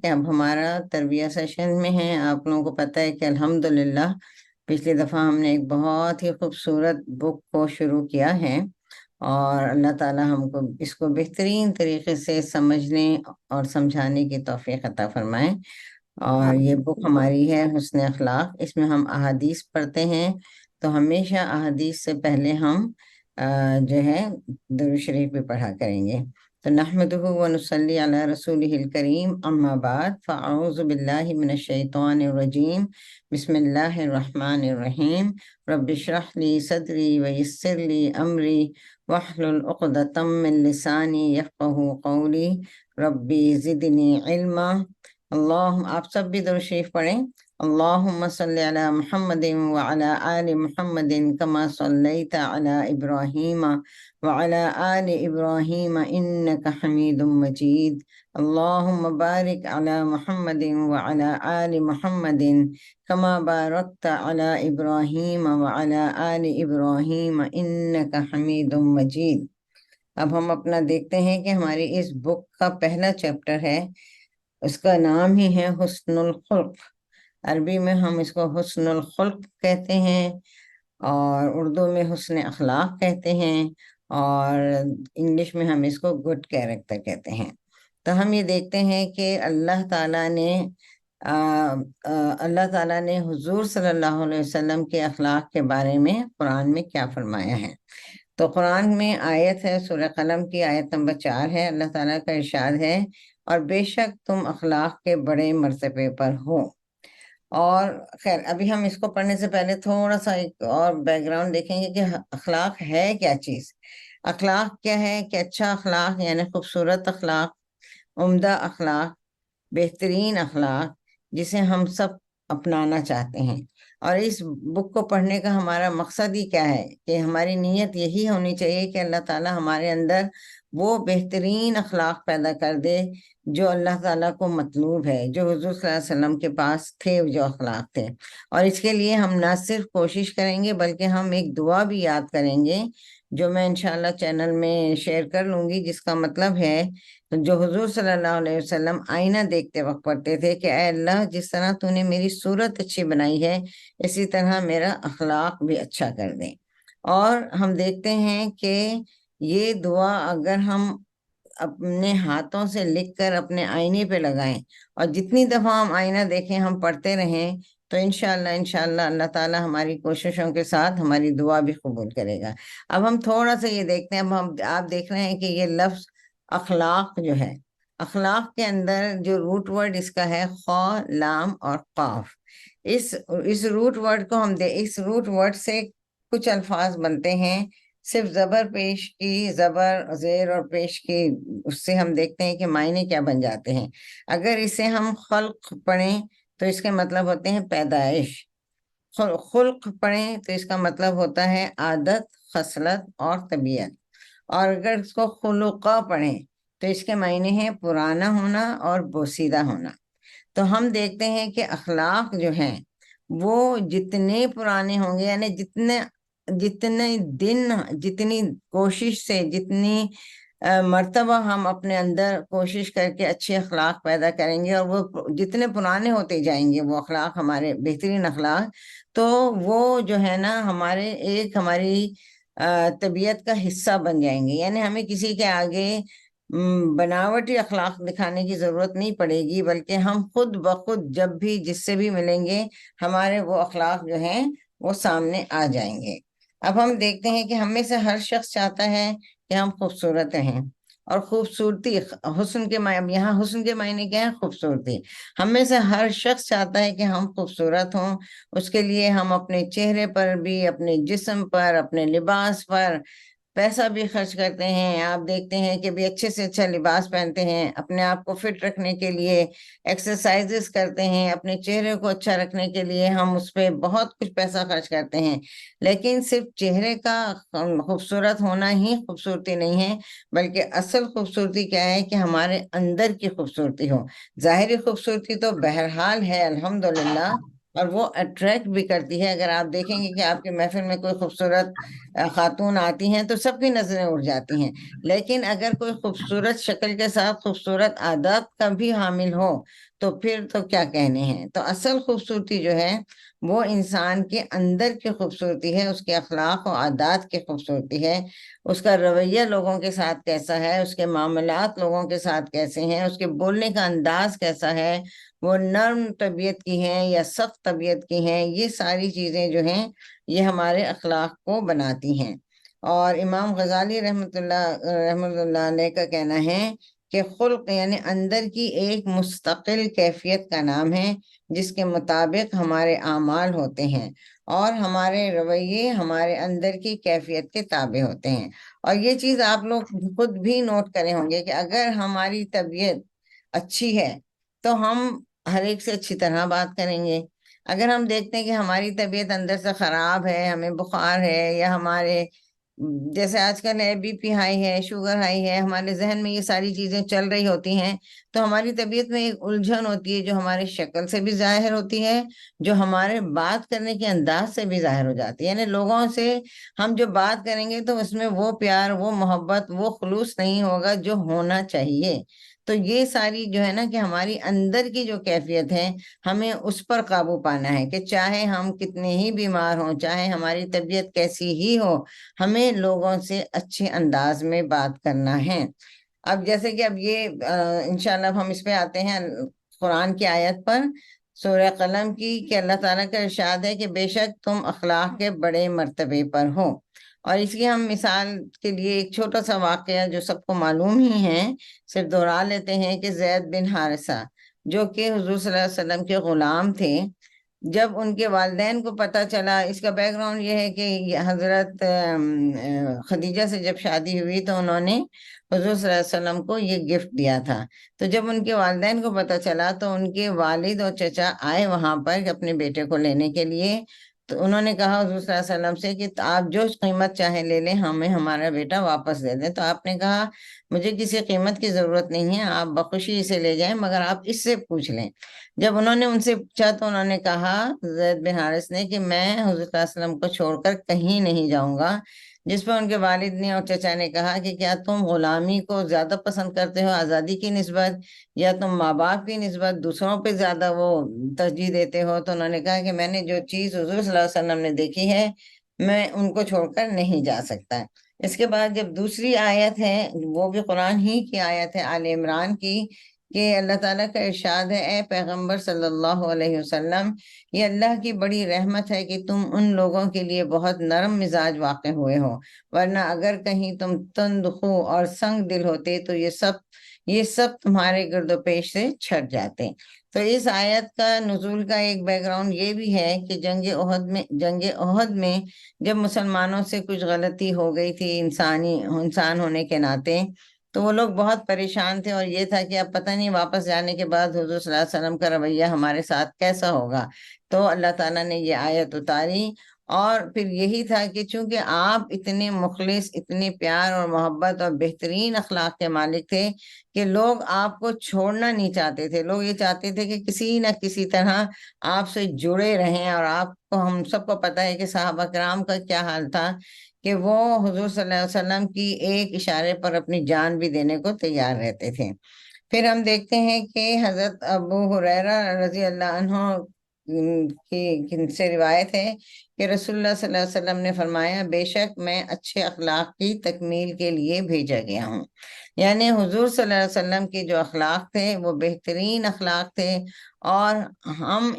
کہ اب ہمارا تربیہ سیشن میں ہے۔ آپ لوگوں کو پتہ ہے کہ الحمدللہ پچھلی دفعہ ہم نے ایک بہت ہی خوبصورت بک کو شروع کیا ہے، اور اللہ تعالیٰ ہم کو اس کو بہترین طریقے سے سمجھنے اور سمجھانے کی توفیق عطا فرمائے۔ اور یہ بک ہماری ہے حسن اخلاق۔ اس میں ہم احادیث پڑھتے ہیں، تو ہمیشہ احادیث سے پہلے ہم جو ہے درود شریف بھی پڑھا کریں گے۔ تو نحمدہ ونصلی علی رسولہ الکریم، اما بعد فاعوذ باللہ من الشیطان الرجیم، بسم اللہ الرحمن الرحیم۔ رب اشرح لی صدری ویسر لی امری واحلل عقدۃ من لسانی یفقہوا قولی، ربی زدنی علما۔ آپ سب بھی درود شریف پڑھیں۔ اللہم صلی علی محمد وعلی آل محمد کما صلیت علی ابراہیم وعلی آل ابراہیم انک حمید مجید۔ اللہم بارک علی محمد وعلی آل محمد کما بارکت علی ابراہیم وعلی آل ابراہیم انک حمید مجید۔ اب ہم اپنا دیکھتے ہیں کہ ہماری اس بک کا پہلا چیپٹر ہے، اس کا نام ہی ہے حسن الخلق۔ عربی میں ہم اس کو حسن الخلق کہتے ہیں، اور اردو میں حسن اخلاق کہتے ہیں، اور انگلش میں ہم اس کو گڈ کیریکٹر کہتے ہیں۔ تو ہم یہ دیکھتے ہیں کہ اللہ تعالیٰ نے حضور صلی اللہ علیہ وسلم کے اخلاق کے بارے میں قرآن میں کیا فرمایا ہے۔ تو قرآن میں آیت ہے، سورہ قلم کی آیت نمبر 4 ہے۔ اللہ تعالیٰ کا ارشاد ہے، اور بے شک تم اخلاق کے بڑے مرتبے پر ہو۔ اور خیر، ابھی ہم اس کو پڑھنے سے پہلے تھوڑا سا ایک اور بیک گراؤنڈ دیکھیں گے کہ اخلاق ہے کیا چیز۔ اخلاق کیا ہے کہ اچھا اخلاق یعنی خوبصورت اخلاق، عمدہ اخلاق، بہترین اخلاق، جسے ہم سب اپنانا چاہتے ہیں۔ اور اس بک کو پڑھنے کا ہمارا مقصد ہی کیا ہے کہ ہماری نیت یہی ہونی چاہیے کہ اللہ تعالیٰ ہمارے اندر وہ بہترین اخلاق پیدا کر دے جو اللہ تعالیٰ کو مطلوب ہے، جو حضور صلی اللہ علیہ وسلم کے پاس تھے، جو اخلاق تھے۔ اور اس کے لیے ہم نہ صرف کوشش کریں گے بلکہ ہم ایک دعا بھی یاد کریں گے، جو میں انشاءاللہ چینل میں شیئر کر لوں گی، جس کا مطلب ہے جو حضور صلی اللہ علیہ وسلم آئینہ دیکھتے وقت پڑھتے تھے کہ اے اللہ، جس طرح تو نے میری صورت اچھی بنائی ہے، اسی طرح میرا اخلاق بھی اچھا کر دیں۔ اور ہم دیکھتے ہیں کہ یہ دعا اگر ہم اپنے ہاتھوں سے لکھ کر اپنے آئینے پہ لگائیں، اور جتنی دفعہ ہم آئینہ دیکھیں، ہم پڑھتے رہیں، تو انشاءاللہ اللہ تعالیٰ ہماری کوششوں کے ساتھ ہماری دعا بھی قبول کرے گا۔ اب ہم تھوڑا سا یہ دیکھتے ہیں، آپ دیکھ رہے ہیں کہ یہ لفظ اخلاق جو ہے، اخلاق کے اندر جو روٹ ورڈ اس کا ہے خا، لام اور قاف۔ اس روٹ ورڈ کو اس روٹ ورڈ سے کچھ الفاظ بنتے ہیں، صرف زبر پیش کی، زبر زیر اور پیش کی، اس سے ہم دیکھتے ہیں کہ معنی کیا بن جاتے ہیں۔ اگر اسے ہم خلق پڑھیں تو اس کے مطلب ہوتے ہیں پیدائش، خلق پڑھیں تو اس کا مطلب ہوتا ہے عادت، خصلت اور طبیعت، اور اگر اس کو خلقہ پڑھیں تو اس کے معنی ہیں پرانا ہونا اور بوسیدہ ہونا۔ تو ہم دیکھتے ہیں کہ اخلاق جو ہیں وہ جتنے پرانے ہوں گے، یعنی جتنے دن، جتنی کوشش سے، جتنی مرتبہ ہم اپنے اندر کوشش کر کے اچھے اخلاق پیدا کریں گے، اور وہ جتنے پرانے ہوتے جائیں گے وہ اخلاق، ہمارے بہترین اخلاق، تو وہ جو ہے نا ہماری طبیعت کا حصہ بن جائیں گے۔ یعنی ہمیں کسی کے آگے بناوٹی اخلاق دکھانے کی ضرورت نہیں پڑے گی، بلکہ ہم خود بخود جب بھی جس سے بھی ملیں گے، ہمارے وہ اخلاق جو ہیں وہ سامنے آ جائیں گے۔ اب ہم دیکھتے ہیں کہ ہم میں سے ہر شخص چاہتا ہے کہ ہم خوبصورت ہیں، اور خوبصورتی یہاں حسن کے معنی کیا ہے؟ خوبصورتی۔ ہم میں سے ہر شخص چاہتا ہے کہ ہم خوبصورت ہوں۔ اس کے لیے ہم اپنے چہرے پر بھی، اپنے جسم پر، اپنے لباس پر پیسہ بھی خرچ کرتے ہیں۔ آپ دیکھتے ہیں کہ بھی اچھے سے اچھا لباس پہنتے ہیں، اپنے آپ کو فٹ رکھنے کے لیے ایکسرسائزز کرتے ہیں، اپنے چہرے کو اچھا رکھنے کے لیے ہم اس پہ بہت کچھ پیسہ خرچ کرتے ہیں۔ لیکن صرف چہرے کا خوبصورت ہونا ہی خوبصورتی نہیں ہے، بلکہ اصل خوبصورتی کیا ہے کہ ہمارے اندر کی خوبصورتی ہو۔ ظاہری خوبصورتی تو بہرحال ہے الحمدللہ، اور وہ اٹریکٹ بھی کرتی ہے۔ اگر آپ دیکھیں گے کہ آپ کے محفل میں کوئی خوبصورت خاتون آتی ہیں تو سب کی نظریں اڑ جاتی ہیں، لیکن اگر کوئی خوبصورت شکل کے ساتھ خوبصورت عادات کا بھی حامل ہو تو پھر تو کیا کہنے ہیں۔ تو اصل خوبصورتی جو ہے وہ انسان کے اندر کی خوبصورتی ہے، اس کے اخلاق و عادات کی خوبصورتی ہے، اس کا رویہ لوگوں کے ساتھ کیسا ہے، اس کے معاملات لوگوں کے ساتھ کیسے ہیں، اس کے بولنے کا انداز کیسا ہے، وہ نرم طبیعت کی ہیں یا سخت طبیعت کی ہیں، یہ ساری چیزیں جو ہیں یہ ہمارے اخلاق کو بناتی ہیں۔ اور امام غزالی رحمۃ اللہ علیہ کا کہنا ہے کہ خلق یعنی اندر کی ایک مستقل کیفیت کا نام ہے، جس کے مطابق ہمارے اعمال ہوتے ہیں اور ہمارے رویے ہمارے اندر کی کیفیت کے تابع ہوتے ہیں۔ اور یہ چیز آپ لوگ خود بھی نوٹ کرے ہوں گے کہ اگر ہماری طبیعت اچھی ہے تو ہم ہر ایک سے اچھی طرح بات کریں گے۔ اگر ہم دیکھتے ہیں کہ ہماری طبیعت اندر سے خراب ہے، ہمیں بخار ہے، یا ہمارے جیسے آج کل ہے بی پی ہائی ہے، شوگر ہائی ہے، ہمارے ذہن میں یہ ساری چیزیں چل رہی ہوتی ہیں، تو ہماری طبیعت میں ایک الجھن ہوتی ہے جو ہمارے شکل سے بھی ظاہر ہوتی ہے، جو ہمارے بات کرنے کے انداز سے بھی ظاہر ہو جاتی ہے۔ یعنی لوگوں سے ہم جو بات کریں گے تو اس میں وہ پیار، وہ محبت، وہ خلوص نہیں ہوگا جو ہونا چاہیے۔ تو یہ ساری جو ہے نا کہ ہماری اندر کی جو کیفیت ہے، ہمیں اس پر قابو پانا ہے کہ چاہے ہم کتنے ہی بیمار ہوں، چاہے ہماری طبیعت کیسی ہی ہو، ہمیں لوگوں سے اچھے انداز میں بات کرنا ہے۔ اب جیسے کہ اب یہ انشاءاللہ ہم اس پہ آتے ہیں قرآن کی آیت پر، سورہ قلم کی، کہ اللہ تعالیٰ کا ارشاد ہے کہ بے شک تم اخلاق کے بڑے مرتبے پر ہو۔ اور اس کی ہم مثال کے لیے ایک چھوٹا سا واقعہ جو سب کو معلوم ہی ہے صرف دہرا لیتے ہیں کہ زید بن حارثہ جو کہ حضور صلی اللہ علیہ وسلم کے غلام تھے، جب ان کے والدین کو پتہ چلا، اس کا بیک گراؤنڈ یہ ہے کہ حضرت خدیجہ سے جب شادی ہوئی تو انہوں نے حضور صلی اللہ علیہ وسلم کو یہ گفٹ دیا تھا۔ تو جب ان کے والدین کو پتہ چلا تو ان کے والد اور چچا آئے وہاں پر اپنے بیٹے کو لینے کے لیے۔ تو انہوں نے کہا حضور صلی اللہ علیہ وسلم سے کہ آپ جو قیمت چاہے لے لیں، ہمیں ہمارا بیٹا واپس دے دیں۔ تو آپ نے کہا مجھے کسی قیمت کی ضرورت نہیں ہے، آپ بخوشی اسے لے جائیں، مگر آپ اس سے پوچھ لیں۔ جب انہوں نے ان سے پوچھا تو انہوں نے کہا، زید بن حارث نے، کہ میں حضور صلی اللہ علیہ وسلم کو چھوڑ کر کہیں نہیں جاؤں گا۔ جس پر ان کے والد نے اور چچا نے کہا کہ کیا تم غلامی کو زیادہ پسند کرتے ہو آزادی کی نسبت، یا تم ماں باپ کی نسبت دوسروں پہ زیادہ وہ ترجیح دیتے ہو؟ تو انہوں نے کہا کہ میں نے جو چیز حضور صلی اللہ علیہ وسلم نے دیکھی ہے میں ان کو چھوڑ کر نہیں جا سکتا۔ اس کے بعد جب دوسری آیت ہے، وہ بھی قرآن ہی کی آیت ہے، آل عمران کی، کہ اللہ تعالیٰ کا ارشاد ہے، اے پیغمبر صلی اللہ علیہ وسلم، یہ اللہ کی بڑی رحمت ہے کہ تم ان لوگوں کے لیے بہت نرم مزاج واقع ہوئے ہو، ورنہ اگر کہیں تم تند خو اور سنگ دل ہوتے تو یہ سب تمہارے گرد و پیش سے چھٹ جاتے۔ تو اس آیت کا نزول کا ایک بیک گراؤنڈ یہ بھی ہے کہ جنگ احد میں جب مسلمانوں سے کچھ غلطی ہو گئی تھی انسان ہونے کے ناطے، تو وہ لوگ بہت پریشان تھے، اور یہ تھا کہ اب پتہ نہیں واپس جانے کے بعد حضور صلی اللہ علیہ وسلم کا رویہ ہمارے ساتھ کیسا ہوگا۔ تو اللہ تعالیٰ نے یہ آیت اتاری، اور پھر یہی تھا کہ چونکہ آپ اتنے مخلص، اتنے پیار اور محبت اور بہترین اخلاق کے مالک تھے کہ لوگ آپ کو چھوڑنا نہیں چاہتے تھے، لوگ یہ چاہتے تھے کہ کسی نہ کسی طرح آپ سے جڑے رہیں۔ اور آپ کو، ہم سب کو پتہ ہے کہ صحابہ کرام کا کیا حال تھا کہ وہ حضور صلی اللہ علیہ وسلم کی ایک اشارے پر اپنی جان بھی دینے کو تیار رہتے تھے۔ پھر ہم دیکھتے ہیں کہ حضرت ابو ہریرہ رضی اللہ عنہ کی سے روایت ہے کہ رسول اللہ صلی اللہ علیہ وسلم نے فرمایا، بے شک میں اچھے اخلاق کی تکمیل کے لیے بھیجا گیا ہوں۔ یعنی حضور صلی اللہ علیہ وسلم کے جو اخلاق تھے وہ بہترین اخلاق تھے، اور ہم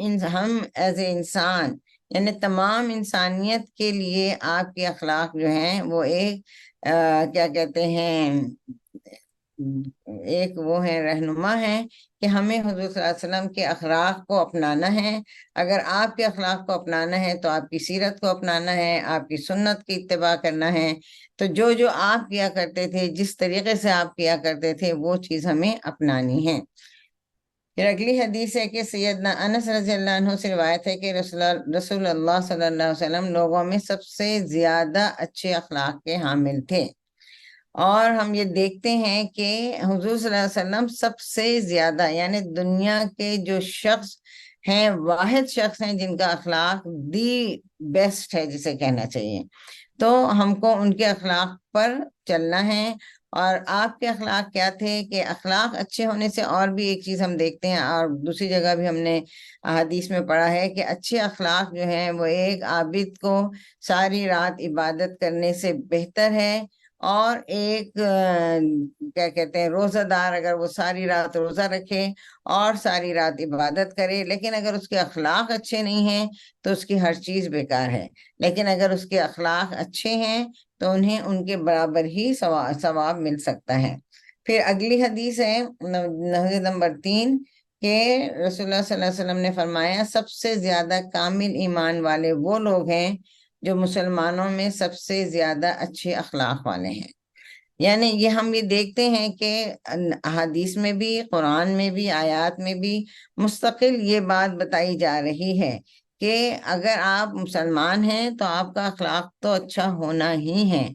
ایز اے انسان، یعنی تمام انسانیت کے لیے آپ کے اخلاق جو ہیں وہ ایک کیا کہتے ہیں، ایک وہ ہے رہنما ہے کہ ہمیں حضور صلی اللہ علیہ وسلم کے اخلاق کو اپنانا ہے۔ اگر آپ کے اخلاق کو اپنانا ہے تو آپ کی سیرت کو اپنانا ہے، آپ کی سنت کی اتباع کرنا ہے۔ تو جو آپ کیا کرتے تھے، جس طریقے سے آپ کیا کرتے تھے، وہ چیز ہمیں اپنانی ہے۔ پھر اگلی حدیث ہے کہ سیدنا انس رضی اللہ عنہ سے روایت ہے کہ رسول اللہ صلی اللہ علیہ وسلم لوگوں میں سب سے زیادہ اچھے اخلاق کے حامل تھے۔ اور ہم یہ دیکھتے ہیں کہ حضور صلی اللہ علیہ وسلم سب سے زیادہ، یعنی دنیا کے جو شخص ہیں، واحد شخص ہیں جن کا اخلاق دی بیسٹ ہے جسے کہنا چاہیے۔ تو ہم کو ان کے اخلاق پر چلنا ہے، اور آپ کے اخلاق کیا تھے، کہ اخلاق اچھے ہونے سے اور بھی ایک چیز ہم دیکھتے ہیں، اور دوسری جگہ بھی ہم نے احادیث میں پڑھا ہے کہ اچھے اخلاق جو ہیں وہ ایک عابد کو ساری رات عبادت کرنے سے بہتر ہے، اور ایک کیا کہتے ہیں روزہ دار اگر وہ ساری رات روزہ رکھے اور ساری رات عبادت کرے، لیکن اگر اس کے اخلاق اچھے نہیں ہیں تو اس کی ہر چیز بیکار ہے، لیکن اگر اس کے اخلاق اچھے ہیں تو انہیں ان کے برابر ہی ثواب مل سکتا ہے۔ پھر اگلی حدیث ہے نمبر 3، کہ رسول اللہ صلی اللہ علیہ وسلم نے فرمایا سب سے زیادہ کامل ایمان والے وہ لوگ ہیں جو مسلمانوں میں سب سے زیادہ اچھے اخلاق والے ہیں۔ یعنی یہ ہم یہ دیکھتے ہیں کہ احادیث میں بھی، قرآن میں بھی، آیات میں بھی مستقل یہ بات بتائی جا رہی ہے کہ اگر آپ مسلمان ہیں تو آپ کا اخلاق تو اچھا ہونا ہی ہے۔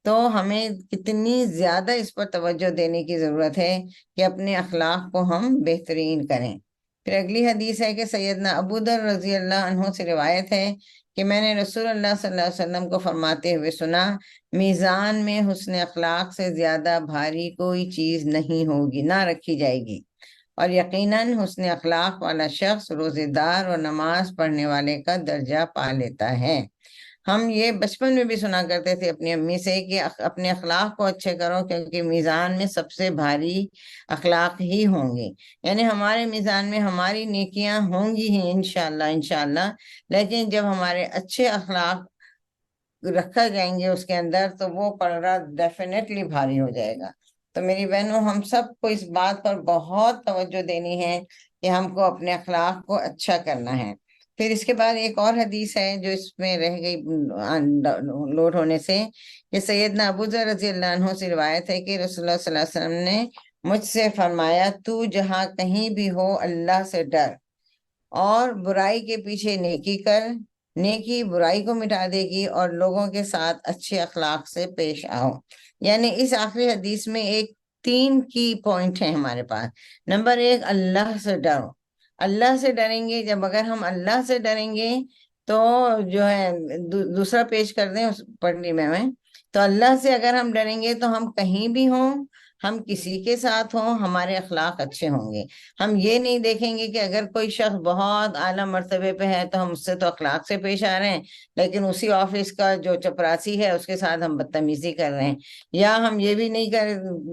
تو ہمیں کتنی زیادہ اس پر توجہ دینے کی ضرورت ہے کہ اپنے اخلاق کو ہم بہترین کریں۔ پھر اگلی حدیث ہے کہ سیدنا ابو ذر رضی اللہ عنہ سے روایت ہے کہ میں نے رسول اللہ صلی اللہ علیہ وسلم کو فرماتے ہوئے سنا، میزان میں حسن اخلاق سے زیادہ بھاری کوئی چیز نہیں ہوگی، نہ رکھی جائے گی، اور یقیناً حسن اخلاق والا شخص روزے دار اور نماز پڑھنے والے کا درجہ پا لیتا ہے۔ ہم یہ بچپن میں بھی سنا کرتے تھے اپنی امی سے کہ اپنے اخلاق کو اچھے کرو، کیونکہ میزان میں سب سے بھاری اخلاق ہی ہوں گے۔ یعنی ہمارے میزان میں ہماری نیکیاں ہوں گی ہی انشاءاللہ انشاءاللہ، لیکن جب ہمارے اچھے اخلاق رکھا جائیں گے اس کے اندر تو وہ پلڑا ڈیفینیٹلی بھاری ہو جائے گا۔ تو میری بہنوں، ہم سب کو اس بات پر بہت توجہ دینی ہے کہ ہم کو اپنے اخلاق کو اچھا کرنا ہے۔ پھر اس کے بعد ایک اور حدیث ہے جو اس میں رہ گئی لوڈ ہونے سے، کہ سیدنا ابو ذر رضی اللہ عنہ سے روایت ہے کہ رسول اللہ صلی اللہ علیہ وسلم نے مجھ سے فرمایا، تو جہاں کہیں بھی ہو اللہ سے ڈر، اور برائی کے پیچھے نیکی کر، نیکی برائی کو مٹا دے گی، اور لوگوں کے ساتھ اچھے اخلاق سے پیش آؤ۔ یعنی اس آخری حدیث میں ایک 3 کی پوائنٹ ہیں ہمارے پاس۔ نمبر 1، اللہ سے ڈرو۔ اللہ سے ڈریں گے، جب اگر ہم اللہ سے ڈریں گے تو جو ہے دوسرا پیش کر دیں پڑھنے میں تو اللہ سے اگر ہم ڈریں گے تو ہم کہیں بھی ہوں، ہم کسی کے ساتھ ہوں، ہمارے اخلاق اچھے ہوں گے۔ ہم یہ نہیں دیکھیں گے کہ اگر کوئی شخص بہت اعلیٰ مرتبے پہ ہے تو ہم اس سے تو اخلاق سے پیش آ رہے ہیں، لیکن اسی آفس کا جو چپراسی ہے اس کے ساتھ ہم بدتمیزی کر رہے ہیں۔ یا ہم یہ بھی نہیں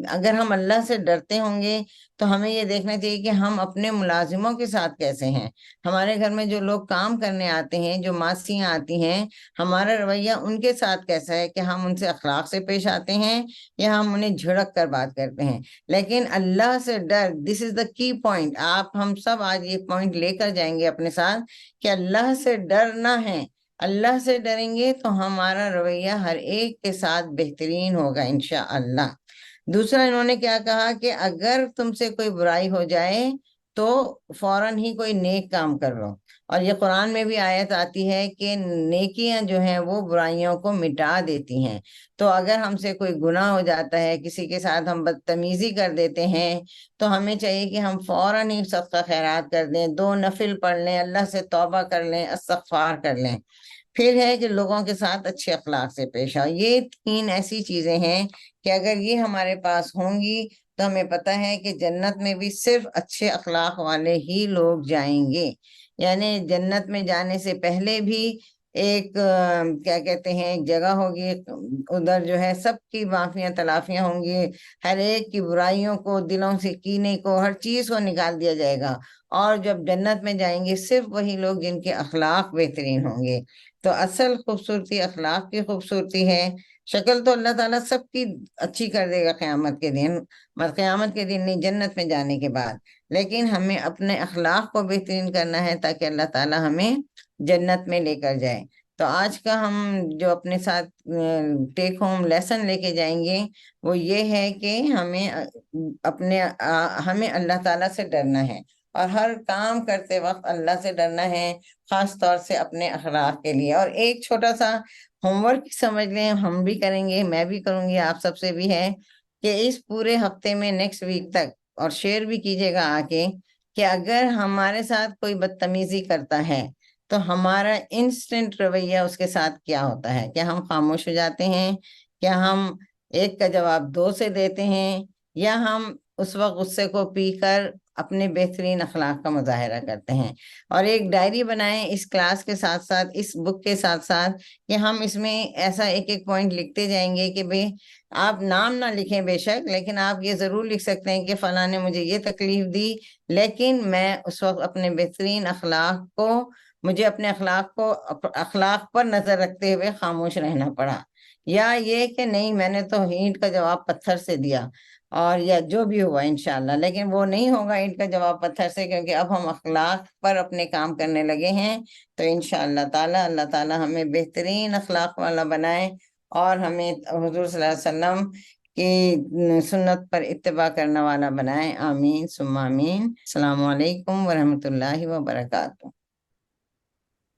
اگر ہم اللہ سے ڈرتے ہوں گے تو ہمیں یہ دیکھنا چاہیے کہ ہم اپنے ملازموں کے ساتھ کیسے ہیں، ہمارے گھر میں جو لوگ کام کرنے آتے ہیں، جو ماسیاں آتی ہیں، ہمارا رویہ ان کے ساتھ کیسا ہے، کہ ہم ان سے اخلاق سے پیش آتے ہیں یا ہم انہیں جھڑک کر بات کرتے ہیں۔ لیکن اللہ سے ڈر، دس از دا کی پوائنٹ۔ ہم سب آج یہ پوائنٹ لے کر جائیں گے اپنے ساتھ کہ اللہ سے ڈرنا ہے۔ اللہ سے ڈریں گے تو ہمارا رویہ ہر ایک کے ساتھ بہترین ہوگا انشاءاللہ۔ دوسرا انہوں نے کیا کہا کہ اگر تم سے کوئی برائی ہو جائے تو فوراً ہی کوئی نیک کام کر لو، اور یہ قرآن میں بھی آیت آتی ہے کہ نیکیاں جو ہیں وہ برائیوں کو مٹا دیتی ہیں۔ تو اگر ہم سے کوئی گناہ ہو جاتا ہے، کسی کے ساتھ ہم بدتمیزی کر دیتے ہیں، تو ہمیں چاہیے کہ ہم فوراً ہی صدقہ خیرات کر دیں، 2 نفل پڑھ لیں، اللہ سے توبہ کر لیں، استغفار کر لیں۔ پھر ہے کہ لوگوں کے ساتھ اچھے اخلاق سے پیش آؤ۔ یہ 3 ایسی چیزیں ہیں کہ اگر یہ ہمارے پاس ہوں گی تو ہمیں پتہ ہے کہ جنت میں بھی صرف اچھے اخلاق والے ہی لوگ جائیں گے۔ یعنی جنت میں جانے سے پہلے بھی ایک کیا کہتے ہیں ایک جگہ ہوگی، ادھر جو ہے سب کی معافیاں تلافیاں ہوں گی، ہر ایک کی برائیوں کو، دلوں سے کینے کو، ہر چیز کو نکال دیا جائے گا، اور جب جنت میں جائیں گے صرف وہی لوگ جن کے اخلاق بہترین ہوں گے۔ تو اصل خوبصورتی اخلاق کی خوبصورتی ہے۔ شکل تو اللہ تعالیٰ سب کی اچھی کر دے گا قیامت کے دن، قیامت کے دن نہیں، جنت میں جانے کے بعد، لیکن ہمیں اپنے اخلاق کو بہترین کرنا ہے تاکہ اللہ تعالیٰ ہمیں جنت میں لے کر جائے۔ تو آج کا ہم جو اپنے ساتھ ٹیک ہوم لیسن لے کے جائیں گے وہ یہ ہے کہ ہمیں اللہ تعالیٰ سے ڈرنا ہے، اور ہر کام کرتے وقت اللہ سے ڈرنا ہے، خاص طور سے اپنے اخلاق کے لیے۔ اور ایک چھوٹا سا ہوم ورک سمجھ لیں، ہم بھی کریں گے، میں بھی کروں گی، آپ سب سے بھی ہے کہ اس پورے ہفتے میں نیکسٹ ویک تک، اور شیئر بھی کیجیے گا آ کے، کہ اگر ہمارے ساتھ کوئی بدتمیزی کرتا ہے تو ہمارا انسٹنٹ رویہ اس کے ساتھ کیا ہوتا ہے۔ کیا ہم خاموش ہو جاتے ہیں؟ کیا ہم ایک کا جواب دو سے دیتے ہیں، یا ہم اس وقت غصے کو پی کر اپنے بہترین اخلاق کا مظاہرہ کرتے ہیں۔ اور ایک ڈائری بنائیں اس کلاس کے ساتھ ساتھ، اس بک کے ساتھ ساتھ، کہ ہم اس میں ایسا ایک ایک پوائنٹ لکھتے جائیں گے کہ بھئی آپ نام نہ لکھیں بے شک، لیکن آپ یہ ضرور لکھ سکتے ہیں کہ فلاں نے مجھے یہ تکلیف دی، لیکن میں اس وقت اپنے بہترین اخلاق کو، مجھے اپنے اخلاق پر نظر رکھتے ہوئے خاموش رہنا پڑا، یا یہ کہ نہیں میں نے تو اینٹ کا جواب پتھر سے دیا، اور یا جو بھی ہوا انشاءاللہ، لیکن وہ نہیں ہوگا اینٹ کا جواب پتھر سے، کیونکہ اب ہم اخلاق پر اپنے کام کرنے لگے ہیں۔ تو انشاءاللہ تعالی اللہ تعالی ہمیں بہترین اخلاق والا بنائے، اور ہمیں حضور صلی اللہ علیہ وسلم کی سنت پر اتباع کرنے والا بنائے۔ آمین ثم آمین۔ السلام علیکم ورحمۃ اللہ وبرکاتہ۔